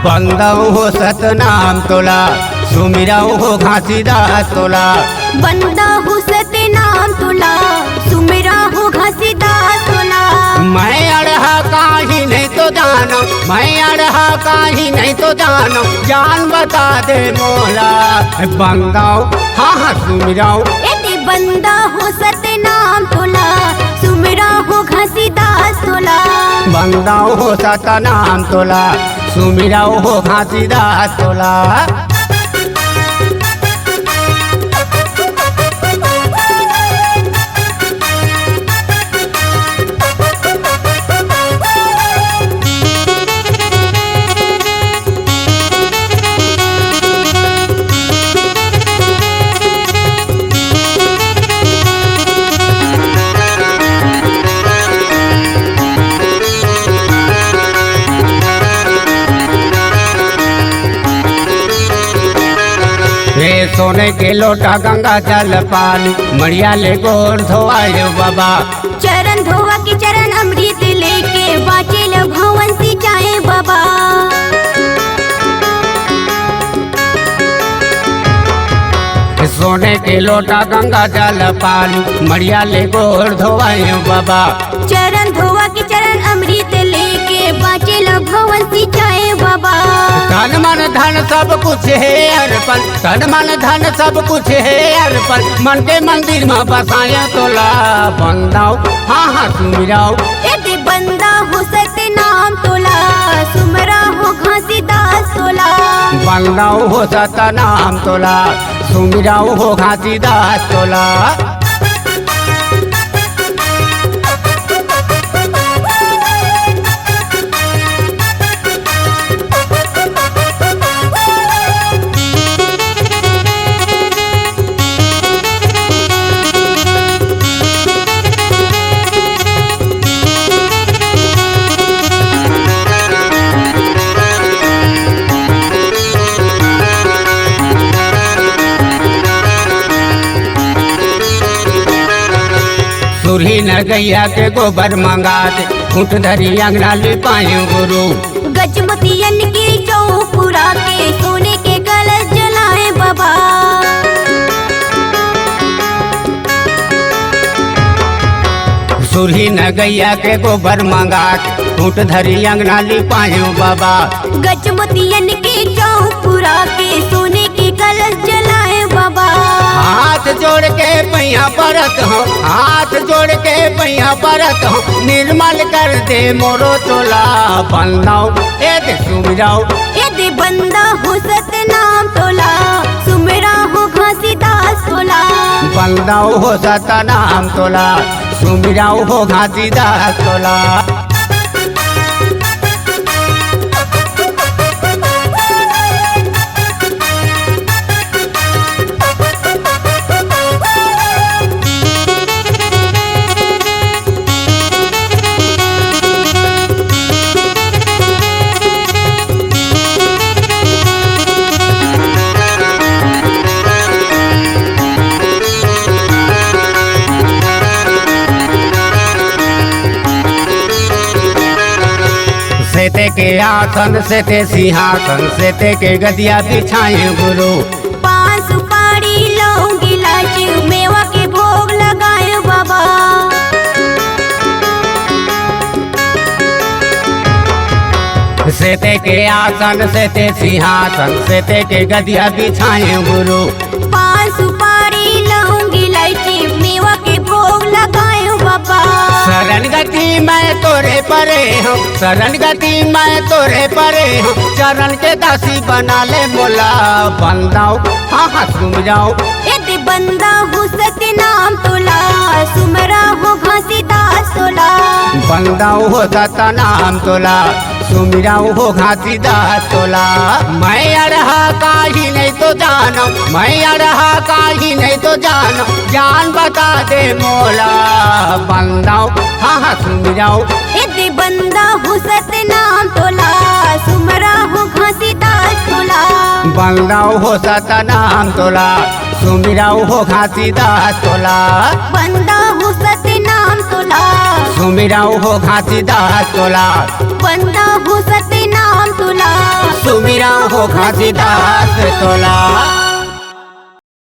बंदाऊ हो सतनाम तोला, सुमिराऊ हो घासीदास तोला। बंदा हो सतनाम तोला, सुमिरा हो घासीदास तोला। मैं अड़हा काही नहीं तो जानो, मैं अड़हा काही नहीं तो जानो, जान बता दे मोला। बंदाऊ हाँ हाँ सुमिराऊ, एते बंदा हो सतनाम तोला, सुमिरा हो घासीदास तोला। बंदाऊ हो सतनाम तोला, सुमिराऊ हो घासीदास तोला। सोने के लोटा गंगा जल पानी, मड़िया ले गोर धोआयो बाबा। चरण धोवा के चरण अमृत लेके, बाचेल भवन सिंचाए बाबा। सोने के लोटा गंगा जल पानी, मड़िया ले गोर धोआयो बाबा। चरण धोवा के चरण अमृत लेके, बाचेल भवन सिंचाए बाबा। तन मन धन सब कुछ है अर्पण, तन मन धन सब कुछ है अर्पण, मन के मंदिर में बसाया तोला। बंदाऊ हाँ हाँ सुमिराऊ, एते बंदा हो सतनाम तोला, सुमरा हो घासीदास तोला। बंदाऊ हो सतनाम तोला, सुमिराऊ हो घासीदास तोला। सुरही न गैया के गोबर मंगा दे, ऊँट धरी अंगना ले पाए गुरु। गजमतियन के चौपुरा के, सोने के कलश जलाए बाबा। सुरही न गैया के गोबर मंगा के, ऊँट धरी अंगना ले पाए बाबा। गजमतियन के चौपुरा के, सोने के कलश जलाए बाबा। हाथ जोड़ के पैया परत हो, हाथ जोड़ के पैया परत हो, निर्मल कर दे मोरो तोला। बंदाऊ एदे सुमिराऊ, एदे बंदा हो सतनाम तोला, सुमिरा हो घासीदास तोला। बंदाऊ हो सतनाम तोला, सुमिराऊ हो घासीदास तोला। सेते के आसन सेते सिंहासन, सेते के गदिया बिछाए गुरु। पान सुपारी लौंगी इलायची, मेवा के भोग लगाए बाबा। सेते के आसन सेते सिंहासन, सेते के गदिया बिछाए गुरु। पान सुपारी लौंगी इलायची, मेवा के भोग लगाए बाबा। शरण गति मैं तोरे परे हूँ, शरण गति मैं तोरे परे हूँ, चरण के दासी बना ले मोला। बंदाऊ हाँ हाँ सुमिराऊ, एते बंदा हो सतनाम तोला, सुमरा हो घासीदास तोला। बंदाऊ हो सतनाम तोला, सुमिराऊ हो घासीदास तोला। मैं अड़हा काही नहीं तो जानो, मैं अड़हा काही नहीं तो जानो, जान बता दे मोला। बंदाऊ हाँ हाँ सुमिराऊ, एते बंदा हो सतनाम तोला, सुमरा हो घासीदास तोला। बंदाऊ हो सतनाम तोला, सुमिराऊ हो घासीदास तोला बंदा हूँ सतनाम तोला सुमिराऊ हो घासीदास तोला बंदा हूँ सतनाम तोला सुमिराऊ हो घासीदास तोला।